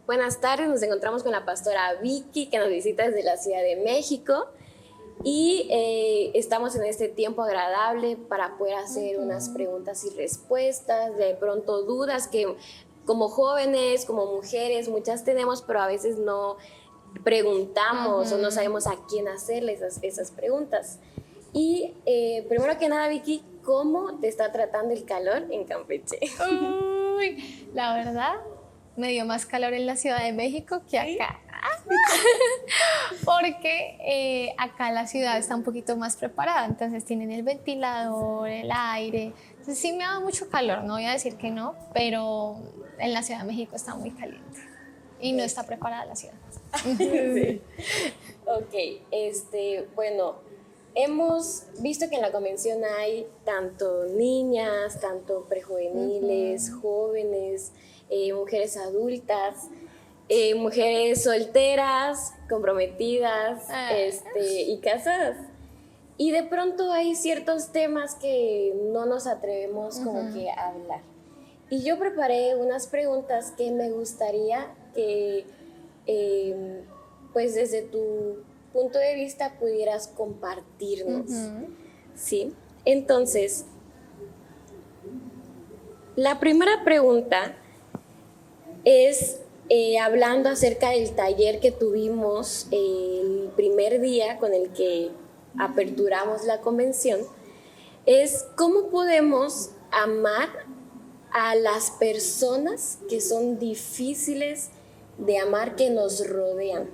Buenas tardes, nos encontramos con la pastora Vicky que nos visita desde la Ciudad de México y estamos en este tiempo agradable para poder hacer unas preguntas y respuestas, de pronto dudas que como jóvenes, como mujeres, muchas tenemos, pero a veces no preguntamos o no sabemos a quién hacerle esas preguntas. Y primero que nada, Vicky, ¿cómo te está tratando el calor en Campeche? Uy, la verdad, me dio más calor en la Ciudad de México que acá. Porque acá la ciudad está un poquito más preparada, entonces tienen el ventilador, el aire. Entonces sí me da mucho calor, no voy a decir que no, pero en la Ciudad de México está muy caliente y no está preparada la ciudad. Sí. Ok, bueno, hemos visto que en la convención hay tanto niñas, tanto prejuveniles, jóvenes, mujeres adultas, mujeres solteras, comprometidas, y casadas. Y de pronto hay ciertos temas que no nos atrevemos como que a hablar. Y yo preparé unas preguntas que me gustaría que, pues desde tu punto de vista pudieras compartirnos. ¿Sí? Entonces, la primera pregunta es hablando acerca del taller que tuvimos el primer día con el que aperturamos la convención, es cómo podemos amar a las personas que son difíciles de amar, que nos rodean.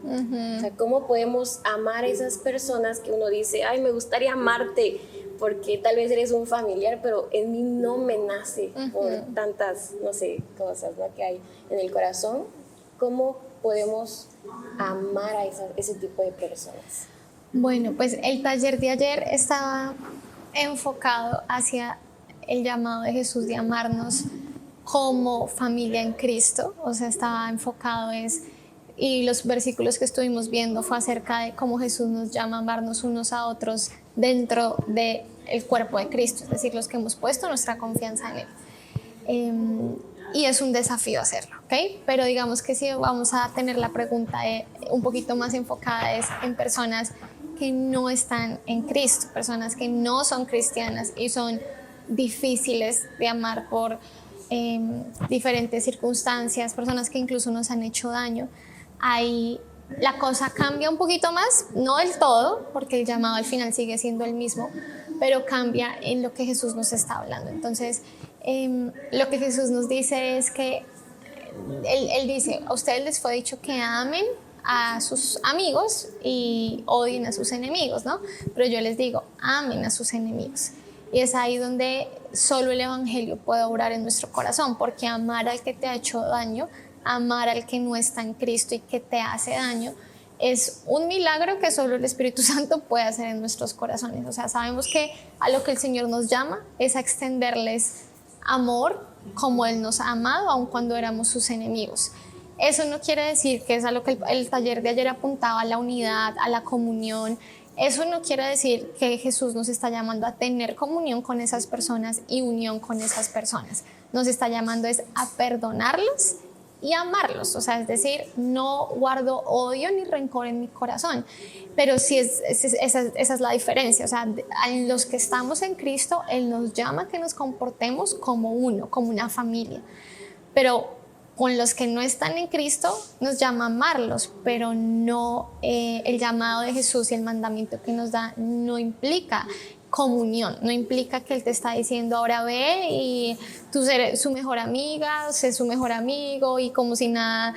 O sea, cómo podemos amar a esas personas que uno dice, ay, me gustaría amarte porque tal vez eres un familiar, pero en mí no me nace por tantas, no sé, cosas, ¿no?, que hay en el corazón. ¿Cómo podemos amar a ese tipo de personas? Bueno, pues el taller de ayer estaba enfocado hacia el llamado de Jesús de amarnos como familia en Cristo, o sea, estaba enfocado y los versículos que estuvimos viendo fue acerca de cómo Jesús nos llama a amarnos unos a otros dentro del cuerpo de Cristo, es decir, los que hemos puesto nuestra confianza en Él. Y es un desafío hacerlo, ¿ok? Pero digamos que si vamos a tener la pregunta un poquito más enfocada es en personas que no están en Cristo, personas que no son cristianas y son difíciles de amar por diferentes circunstancias, personas que incluso nos han hecho daño. Ahí la cosa cambia un poquito más, no del todo, porque el llamado al final sigue siendo el mismo, pero cambia en lo que Jesús nos está hablando. Entonces, lo que Jesús nos dice es que él dice, a ustedes les fue dicho que amen a sus amigos y odien a sus enemigos, ¿no? Pero yo les digo, amen a sus enemigos. Y es ahí donde solo el Evangelio puede obrar en nuestro corazón, porque amar al que te ha hecho daño, amar al que no está en Cristo y que te hace daño, es un milagro que solo el Espíritu Santo puede hacer en nuestros corazones. O sea, sabemos que a lo que el Señor nos llama es a extenderles amor como Él nos ha amado, aun cuando éramos sus enemigos. Eso no quiere decir que es a lo que el taller de ayer apuntaba, a la unidad, a la comunión. Eso no quiere decir que Jesús nos está llamando a tener comunión con esas personas y unión con esas personas. Nos está llamando a perdonarlos y amarlos, o sea, es decir, no guardo odio ni rencor en mi corazón, pero sí esa es la diferencia. O sea, a los que estamos en Cristo, Él nos llama a que nos comportemos como uno, como una familia, pero con los que no están en Cristo nos llama a amarlos, pero no, el llamado de Jesús y el mandamiento que nos da no implica comunión, no implica que Él te está diciendo ahora ve y tú eres su mejor amiga, sé su mejor amigo y como si nada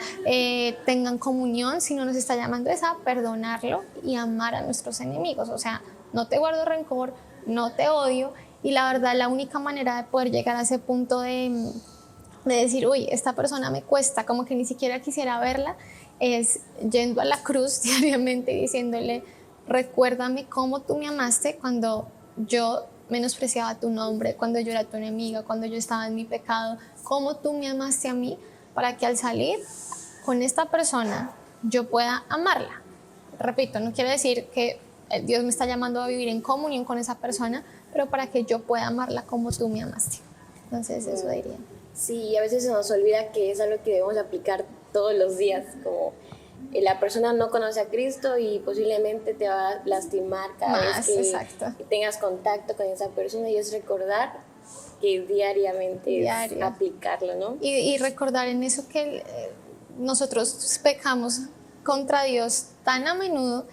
tengan comunión, sino nos está llamando a perdonarlo y amar a nuestros enemigos. O sea, no te guardo rencor, no te odio, y la verdad la única manera de poder llegar a ese punto de decir, uy, esta persona me cuesta, como que ni siquiera quisiera verla, es yendo a la cruz diariamente y diciéndole, recuérdame cómo tú me amaste cuando yo menospreciaba tu nombre, cuando yo era tu enemiga, cuando yo estaba en mi pecado, cómo tú me amaste a mí, para que al salir con esta persona yo pueda amarla. Repito, no quiere decir que Dios me está llamando a vivir en comunión con esa persona, pero para que yo pueda amarla como tú me amaste. Entonces eso diría. Sí, a veces se nos olvida que es algo que debemos aplicar todos los días, como la persona no conoce a Cristo y posiblemente te va a lastimar cada vez que tengas contacto con esa persona, y es recordar que diariamente es aplicarlo, ¿no? Y recordar en eso que nosotros pecamos contra Dios tan a menudo,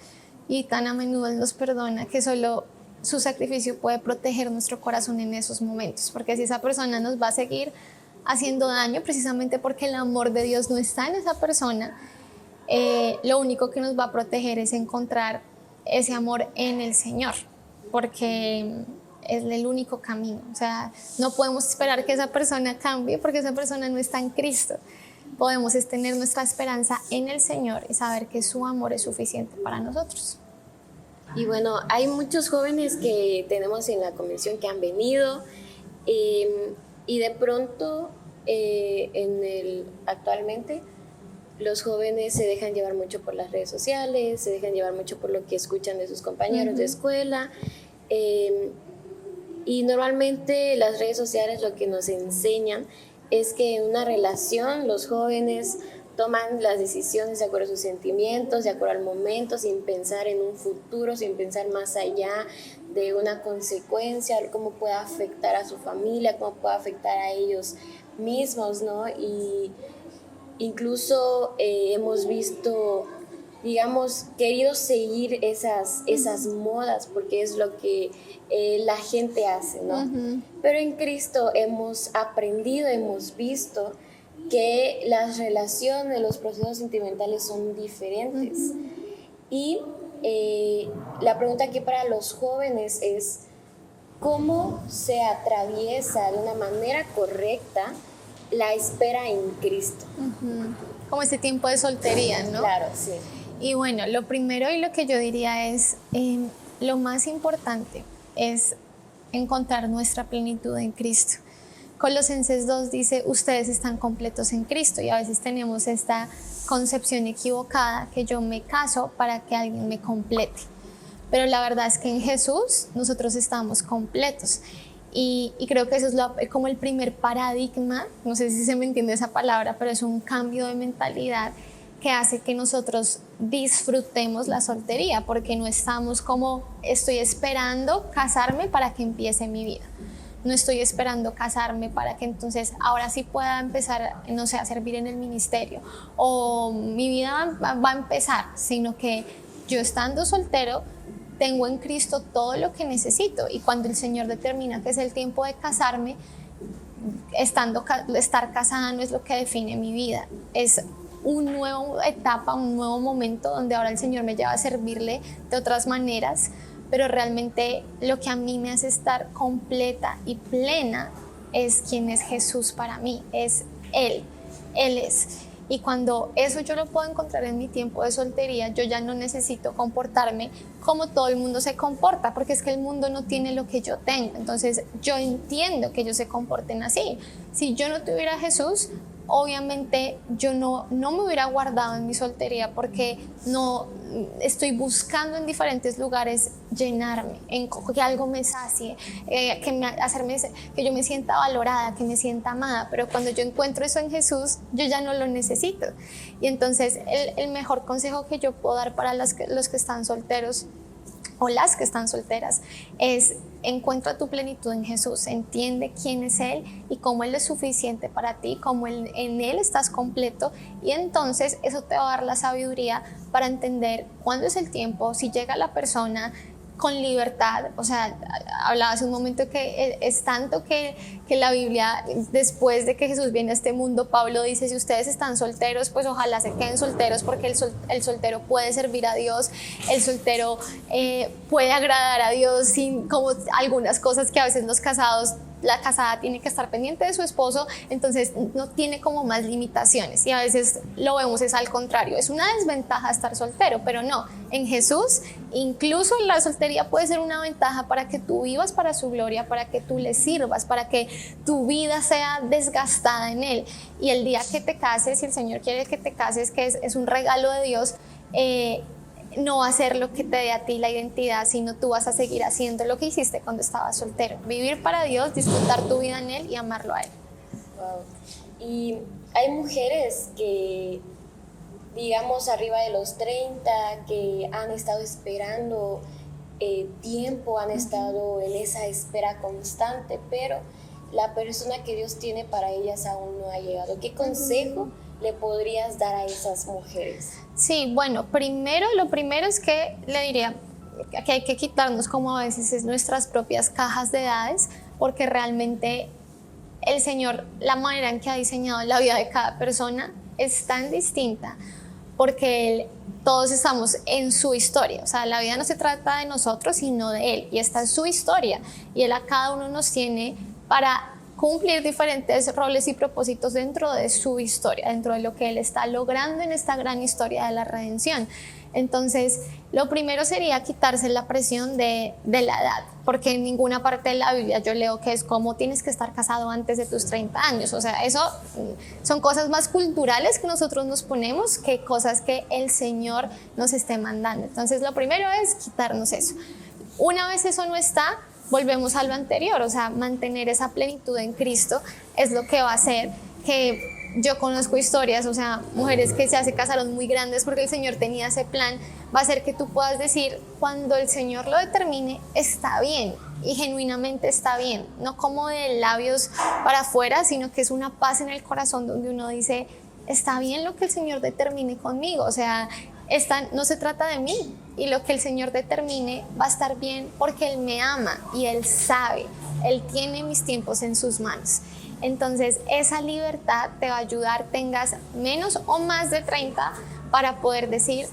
y tan a menudo Él nos perdona, que solo su sacrificio puede proteger nuestro corazón en esos momentos, porque si esa persona nos va a seguir haciendo daño precisamente porque el amor de Dios no está en esa persona, lo único que nos va a proteger es encontrar ese amor en el Señor, porque es el único camino. O sea, no podemos esperar que esa persona cambie porque esa persona no está en Cristo. Podemos tener nuestra esperanza en el Señor y saber que su amor es suficiente para nosotros. Y bueno, hay muchos jóvenes que tenemos en la convención que han venido, y de pronto actualmente los jóvenes se dejan llevar mucho por las redes sociales, se dejan llevar mucho por lo que escuchan de sus compañeros de escuela, y normalmente las redes sociales lo que nos enseñan es que en una relación los jóvenes toman las decisiones de acuerdo a sus sentimientos, de acuerdo al momento, sin pensar en un futuro, sin pensar más allá de una consecuencia, cómo puede afectar a su familia, cómo puede afectar a ellos mismos, ¿no? Y incluso hemos visto, digamos, querido seguir esas modas porque es lo que la gente hace, ¿no? Pero en Cristo hemos aprendido, hemos visto que las relaciones, los procesos sentimentales son diferentes. Y la pregunta aquí para los jóvenes es: ¿cómo se atraviesa de una manera correcta la espera en Cristo? Como ese tiempo de soltería, ¿no? Claro, sí. Y bueno, lo primero y lo que yo diría es, lo más importante es encontrar nuestra plenitud en Cristo. Colosenses 2 dice, ustedes están completos en Cristo, y a veces tenemos esta concepción equivocada que yo me caso para que alguien me complete. Pero la verdad es que en Jesús nosotros estamos completos. Y creo que eso es como el primer paradigma, no sé si se me entiende esa palabra, pero es un cambio de mentalidad que hace que nosotros disfrutemos la soltería, porque no estamos como estoy esperando casarme para que empiece mi vida. No estoy esperando casarme para que entonces ahora sí pueda empezar, no sé, a servir en el ministerio o mi vida va a empezar, sino que yo estando soltero tengo en Cristo todo lo que necesito, y cuando el Señor determina que es el tiempo de casarme, estar casada no es lo que define mi vida, es una nueva etapa, un nuevo momento donde ahora el Señor me lleva a servirle de otras maneras, pero realmente lo que a mí me hace estar completa y plena es quién es Jesús para mí, es Él es. Y cuando eso yo lo puedo encontrar en mi tiempo de soltería, yo ya no necesito comportarme como todo el mundo se comporta, porque es que el mundo no tiene lo que yo tengo. Entonces yo entiendo que ellos se comporten así. Si yo no tuviera a Jesús, obviamente yo no me hubiera guardado en mi soltería, porque no estoy buscando en diferentes lugares llenarme, en que algo me sacie, que yo me sienta valorada, que me sienta amada. Pero cuando yo encuentro eso en Jesús, yo ya no lo necesito. Y entonces el mejor consejo que yo puedo dar para los que están solteros o las que están solteras es: encuentra tu plenitud en Jesús, entiende quién es Él y cómo Él es suficiente para ti, cómo en Él estás completo, y entonces eso te va a dar la sabiduría para entender cuándo es el tiempo, si llega la persona con libertad. O sea, hablaba hace un momento que es tanto que la Biblia, después de que Jesús viene a este mundo, Pablo dice: si ustedes están solteros, pues ojalá se queden solteros, porque el soltero puede servir a Dios, el soltero puede agradar a Dios sin como algunas cosas que a veces los casados, la casada tiene que estar pendiente de su esposo, entonces no tiene como más limitaciones, y a veces lo vemos es al contrario, es una desventaja estar soltero, pero no, en Jesús incluso la soltería puede ser una ventaja para que tú vivas para su gloria, para que tú le sirvas, para que tu vida sea desgastada en Él, y el día que te cases, si el Señor quiere que te cases, que es un regalo de Dios, no va a ser lo que te dé a ti la identidad, sino tú vas a seguir haciendo lo que hiciste cuando estabas soltero, vivir para Dios, disfrutar tu vida en Él y amarlo a Él. Wow. Y hay mujeres que digamos, arriba de los 30, que han estado esperando tiempo, han estado en esa espera constante, pero la persona que Dios tiene para ellas aún no ha llegado. ¿Qué consejo le podrías dar a esas mujeres? Sí, bueno, lo primero es que le diría que hay que quitarnos como a veces es nuestras propias cajas de edades, porque realmente el Señor, la manera en que ha diseñado la vida de cada persona es tan distinta, porque todos estamos en su historia. O sea, la vida no se trata de nosotros, sino de Él, y esta es su historia, y Él a cada uno nos tiene para cumplir diferentes roles y propósitos dentro de su historia, dentro de lo que Él está logrando en esta gran historia de la redención. Entonces, lo primero sería quitarse la presión de la edad, porque en ninguna parte de la Biblia yo leo que es como tienes que estar casado antes de tus 30 años. O sea, eso son cosas más culturales que nosotros nos ponemos que cosas que el Señor nos esté mandando. Entonces, lo primero es quitarnos eso. Una vez eso no está, volvemos a lo anterior, o sea, mantener esa plenitud en Cristo es lo que va a hacer que yo conozco historias, o sea, mujeres que se casaron muy grandes porque el Señor tenía ese plan, va a hacer que tú puedas decir, cuando el Señor lo determine, está bien, y genuinamente está bien, no como de labios para afuera, sino que es una paz en el corazón donde uno dice, está bien lo que el Señor determine conmigo, o sea, no se trata de mí, y lo que el Señor determine va a estar bien porque Él me ama y Él sabe, Él tiene mis tiempos en sus manos. Entonces esa libertad te va a ayudar, tengas menos o más de 30, para poder decir,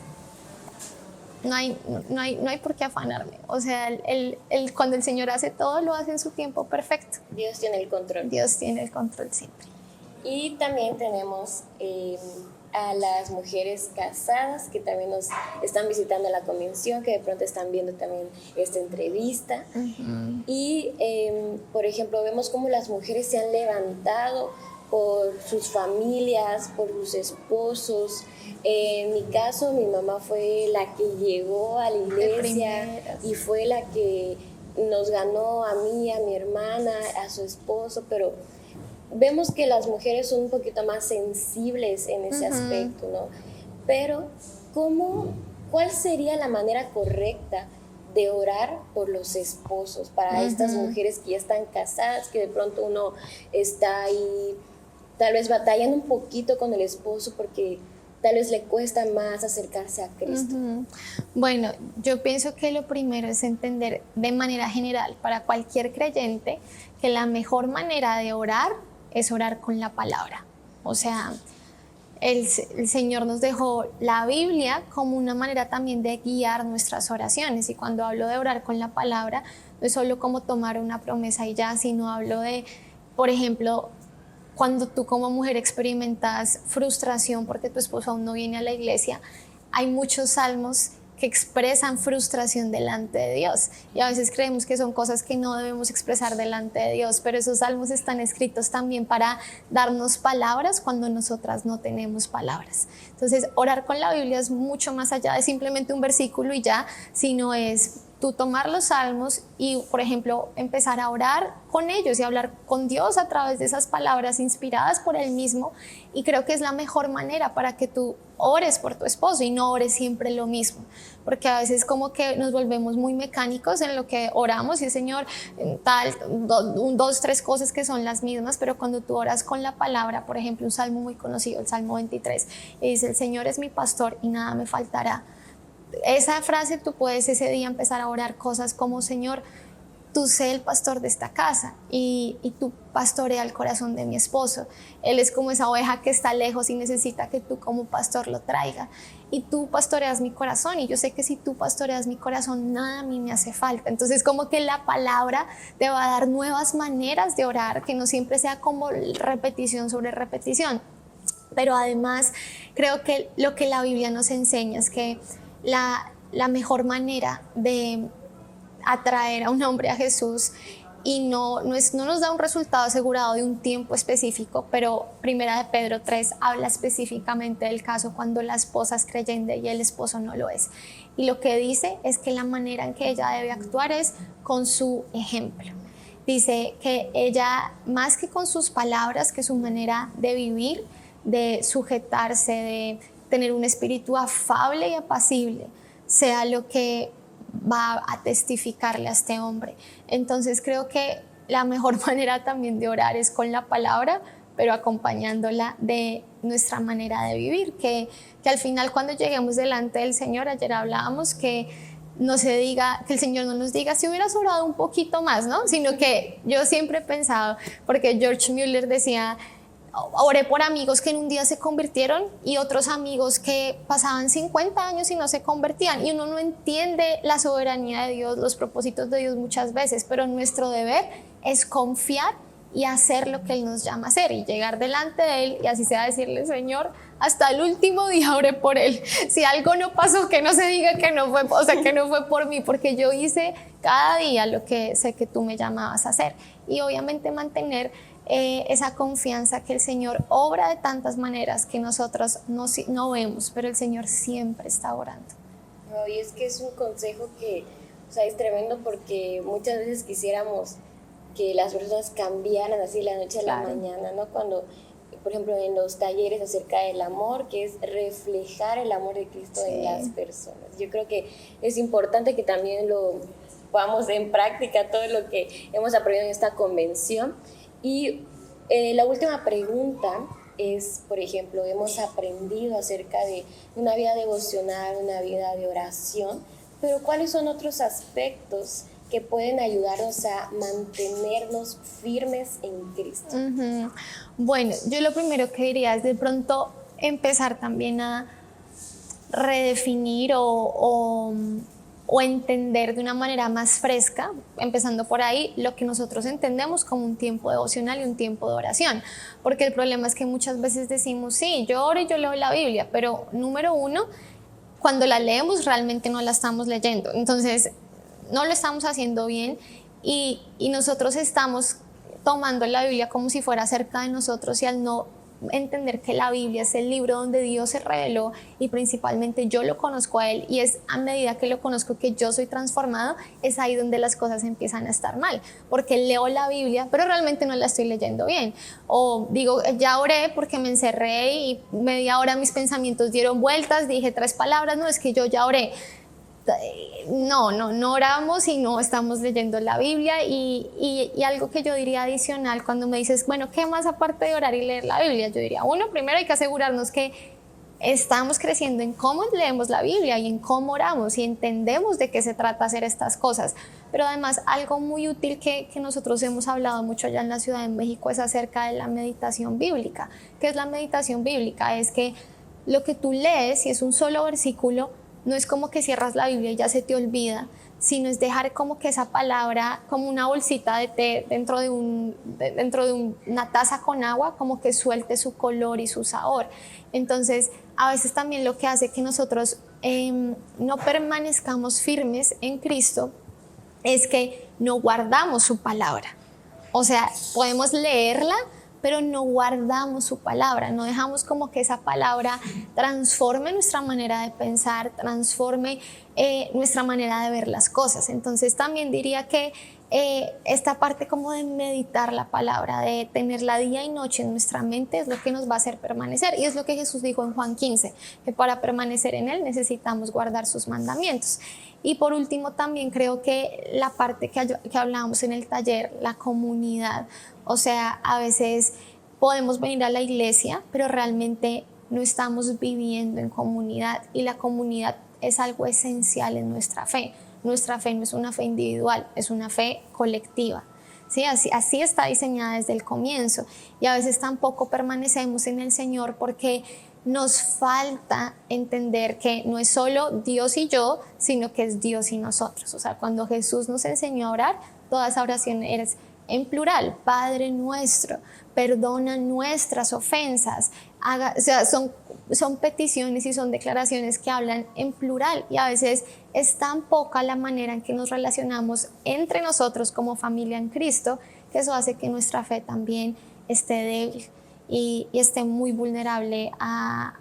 no hay por qué afanarme. O sea, cuando el Señor hace todo, lo hace en su tiempo perfecto. Dios tiene el control. Dios tiene el control siempre. Y también tenemos a las mujeres casadas que también nos están visitando la convención, que de pronto están viendo también esta entrevista. Y, por ejemplo, vemos cómo las mujeres se han levantado por sus familias, por sus esposos. En mi caso, mi mamá fue la que llegó a la iglesia y fue la que nos ganó a mí, a mi hermana, a su esposo, pero vemos que las mujeres son un poquito más sensibles en ese aspecto, ¿no? Pero, ¿cuál sería la manera correcta de orar por los esposos para estas mujeres que ya están casadas, que de pronto uno está ahí tal vez batallando un poquito con el esposo porque tal vez le cuesta más acercarse a Cristo? Bueno, yo pienso que lo primero es entender de manera general para cualquier creyente que la mejor manera de orar es orar con la palabra. O sea, el Señor nos dejó la Biblia como una manera también de guiar nuestras oraciones, y cuando hablo de orar con la palabra no es solo como tomar una promesa y ya, sino hablo de, por ejemplo, cuando tú como mujer experimentas frustración porque tu esposo aún no viene a la iglesia, hay muchos salmos que expresan frustración delante de Dios, y a veces creemos que son cosas que no debemos expresar delante de Dios, pero esos salmos están escritos también para darnos palabras cuando nosotras no tenemos palabras. Entonces, orar con la Biblia es mucho más allá de simplemente un versículo y ya, sino es tú tomar los salmos y, por ejemplo, empezar a orar con ellos y hablar con Dios a través de esas palabras inspiradas por Él mismo, y creo que es la mejor manera para que tú ores por tu esposo y no ores siempre lo mismo, porque a veces como que nos volvemos muy mecánicos en lo que oramos y el Señor tal, dos, tres cosas que son las mismas, pero cuando tú oras con la palabra, por ejemplo, un salmo muy conocido, el Salmo 23, y dice, el Señor es mi pastor y nada me faltará. Esa frase tú puedes ese día empezar a orar cosas como, Señor, tú sé el pastor de esta casa y tú pastorea el corazón de mi esposo. Él es como esa oveja que está lejos y necesita que tú como pastor lo traiga. Y tú pastoreas mi corazón, y yo sé que si tú pastoreas mi corazón, nada a mí me hace falta. Entonces como que la palabra te va a dar nuevas maneras de orar, que no siempre sea como repetición sobre repetición. Pero además creo que lo que la Biblia nos enseña es que la mejor manera de atraer a un hombre a Jesús, y no nos da un resultado asegurado de un tiempo específico, pero Primera de Pedro 3 habla específicamente del caso cuando la esposa es creyente y el esposo no lo es, y lo que dice es que la manera en que ella debe actuar es con su ejemplo. Dice que ella, más que con sus palabras, que su manera de vivir, de sujetarse, tener un espíritu afable y apacible sea lo que va a testificarle a este hombre. Entonces creo que la mejor manera también de orar es con la palabra, pero acompañándola de nuestra manera de vivir, que al final cuando lleguemos delante del Señor, ayer hablábamos que no se diga, que el Señor no nos diga si hubieras orado un poquito más, ¿no? Sino que yo siempre he pensado, porque George Mueller decía, oré por amigos que en un día se convirtieron y otros amigos que pasaban 50 años y no se convertían, y uno no entiende la soberanía de Dios, los propósitos de Dios muchas veces, pero nuestro deber es confiar y hacer lo que Él nos llama a hacer y llegar delante de Él y así sea decirle, Señor, hasta el último día oré por Él, si algo no pasó, que no se diga que no fue, o sea, que no fue por mí, porque yo hice cada día lo que sé que tú me llamabas a hacer. Y obviamente mantener esa confianza que el Señor obra de tantas maneras que nosotros no vemos, pero el Señor siempre está orando. No, y es que es un consejo que, o sea, es tremendo, porque muchas veces quisiéramos que las personas cambiaran así de la noche a la mañana, ¿no? Cuando, por ejemplo, en los talleres acerca del amor, que es reflejar el amor de Cristo en las personas. Yo creo que es importante que también lo pongamos en práctica, todo lo que hemos aprendido en esta convención. Y la última pregunta es, por ejemplo, hemos aprendido acerca de una vida devocional, una vida de oración, pero ¿cuáles son otros aspectos que pueden ayudarnos a mantenernos firmes en Cristo? Bueno, yo lo primero que diría es de pronto empezar también a redefinir o entender de una manera más fresca, empezando por ahí, lo que nosotros entendemos como un tiempo devocional y un tiempo de oración, porque el problema es que muchas veces decimos, sí, yo oro y yo leo la Biblia, pero número uno, cuando la leemos realmente no la estamos leyendo, entonces no lo estamos haciendo bien y nosotros estamos tomando la Biblia como si fuera cerca de nosotros, y al no entender que la Biblia es el libro donde Dios se reveló y principalmente yo lo conozco a Él, y es a medida que lo conozco que yo soy transformado, es ahí donde las cosas empiezan a estar mal, porque leo la Biblia pero realmente no la estoy leyendo bien, o digo ya oré porque me encerré y media hora mis pensamientos dieron vueltas, dije 3 palabras, no, es que yo ya oré. No oramos y no estamos leyendo la Biblia. Y algo que yo diría adicional cuando me dices, bueno, ¿qué más aparte de orar y leer la Biblia? Yo diría, uno, primero hay que asegurarnos que estamos creciendo en cómo leemos la Biblia y en cómo oramos y entendemos de qué se trata hacer estas cosas. Pero además algo muy útil que nosotros hemos hablado mucho allá en la Ciudad de México es acerca de la meditación bíblica. ¿Qué es la meditación bíblica? Es que lo que tú lees, si es un solo versículo, no es como que cierras la Biblia y ya se te olvida, sino es dejar como que esa palabra, como una bolsita de té dentro de una taza con agua, como que suelte su color y su sabor. Entonces, a veces también lo que hace que nosotros no permanezcamos firmes en Cristo es que no guardamos su palabra. O sea, podemos leerla, pero no guardamos su palabra, no dejamos como que esa palabra transforme nuestra manera de pensar, transforme nuestra manera de ver las cosas. Entonces también diría que esta parte como de meditar la palabra, de tenerla día y noche en nuestra mente, es lo que nos va a hacer permanecer, y es lo que Jesús dijo en Juan 15, que para permanecer en Él necesitamos guardar sus mandamientos. Y por último también creo que la parte que hablábamos en el taller, la comunidad, o sea, a veces podemos venir a la iglesia, pero realmente no estamos viviendo en comunidad, y la comunidad es algo esencial en nuestra fe. Nuestra fe no es una fe individual, es una fe colectiva. ¿Sí? Así está diseñada desde el comienzo, y a veces tampoco permanecemos en el Señor porque nos falta entender que no es solo Dios y yo, sino que es Dios y nosotros. O sea, cuando Jesús nos enseñó a orar, toda esa oración es en plural: Padre nuestro, perdona nuestras ofensas. O sea, son peticiones y son declaraciones que hablan en plural, y a veces es tan poca la manera en que nos relacionamos entre nosotros como familia en Cristo, que eso hace que nuestra fe también esté débil y esté muy vulnerable a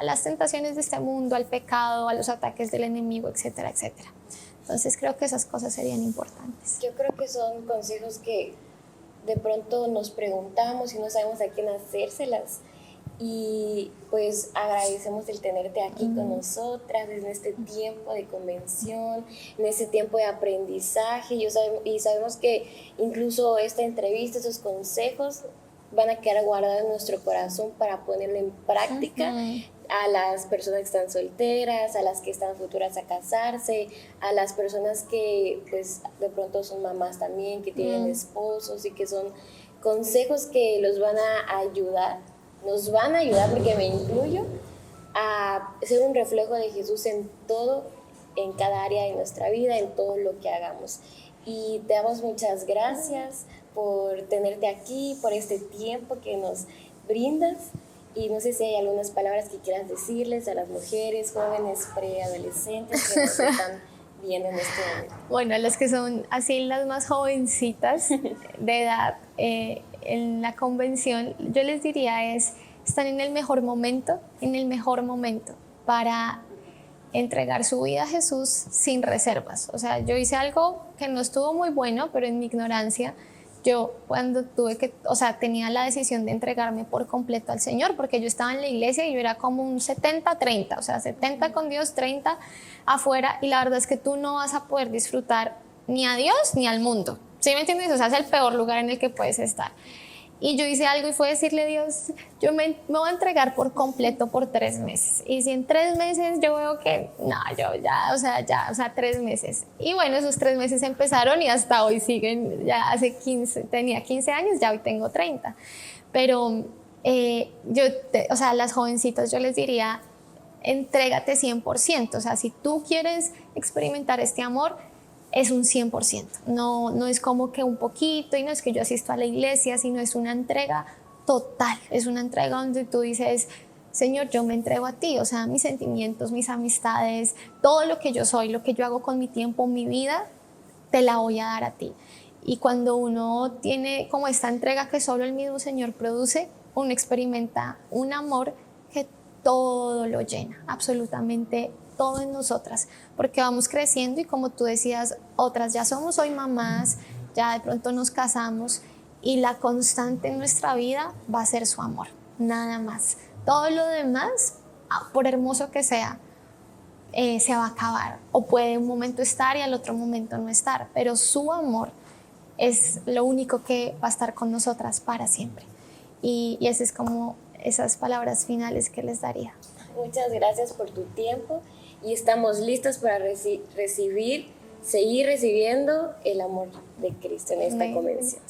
las tentaciones de este mundo, al pecado, a los ataques del enemigo, etcétera, etcétera. Entonces creo que esas cosas serían importantes. Yo creo que son consejos que de pronto nos preguntamos y no sabemos a quién hacérselas. Y pues agradecemos el tenerte aquí con nosotras en este tiempo de convención, en este tiempo de aprendizaje. Y sabemos que incluso esta entrevista, estos consejos van a quedar guardados en nuestro corazón para ponerlo en práctica a las personas que están solteras, a las que están futuras a casarse, a las personas que pues de pronto son mamás también, que tienen esposos, y que son consejos que los van a ayudar, nos van a ayudar, porque me incluyo, a ser un reflejo de Jesús en todo, en cada área de nuestra vida, en todo lo que hagamos. Y te damos muchas gracias por tenerte aquí, por este tiempo que nos brindas. Y no sé si hay algunas palabras que quieras decirles a las mujeres, jóvenes, preadolescentes que nos están viendo en este momento. Bueno, a las que son así las más jovencitas de edad en la convención, yo les diría están en el mejor momento para entregar su vida a Jesús sin reservas. O sea, yo hice algo que no estuvo muy bueno, pero en mi ignorancia, yo cuando tenía la decisión de entregarme por completo al Señor, porque yo estaba en la iglesia y yo era como un 70-30, o sea, 70 con Dios, 30 afuera, y la verdad es que tú no vas a poder disfrutar ni a Dios ni al mundo, ¿sí me entiendes? O sea, es el peor lugar en el que puedes estar. Y yo hice algo y fue decirle a Dios, yo me voy a entregar por completo por 3 meses. Y si en 3 meses yo veo que, no, yo ya, o sea, 3 meses. Y bueno, esos 3 meses empezaron y hasta hoy siguen, ya tenía 15 años, ya hoy tengo 30. Pero o sea, a las jovencitas yo les diría, entrégate 100%. O sea, si tú quieres experimentar este amor, es un 100%, no es como que un poquito, y no es que yo asisto a la iglesia, sino es una entrega total, es una entrega donde tú dices, Señor, yo me entrego a ti, o sea, mis sentimientos, mis amistades, todo lo que yo soy, lo que yo hago con mi tiempo, mi vida, te la voy a dar a ti. Y cuando uno tiene como esta entrega que solo el mismo Señor produce, uno experimenta un amor que todo lo llena, absolutamente todo en nosotras, porque vamos creciendo y, como tú decías, otras ya somos hoy mamás, ya de pronto nos casamos, y la constante en nuestra vida va a ser su amor, nada más. Todo lo demás, por hermoso que sea, se va a acabar, o puede un momento estar y al otro momento no estar, pero su amor es lo único que va a estar con nosotras para siempre. Y ese es como esas palabras finales que les daría. Muchas gracias por tu tiempo, y estamos listos para seguir recibiendo el amor de Cristo en esta convención.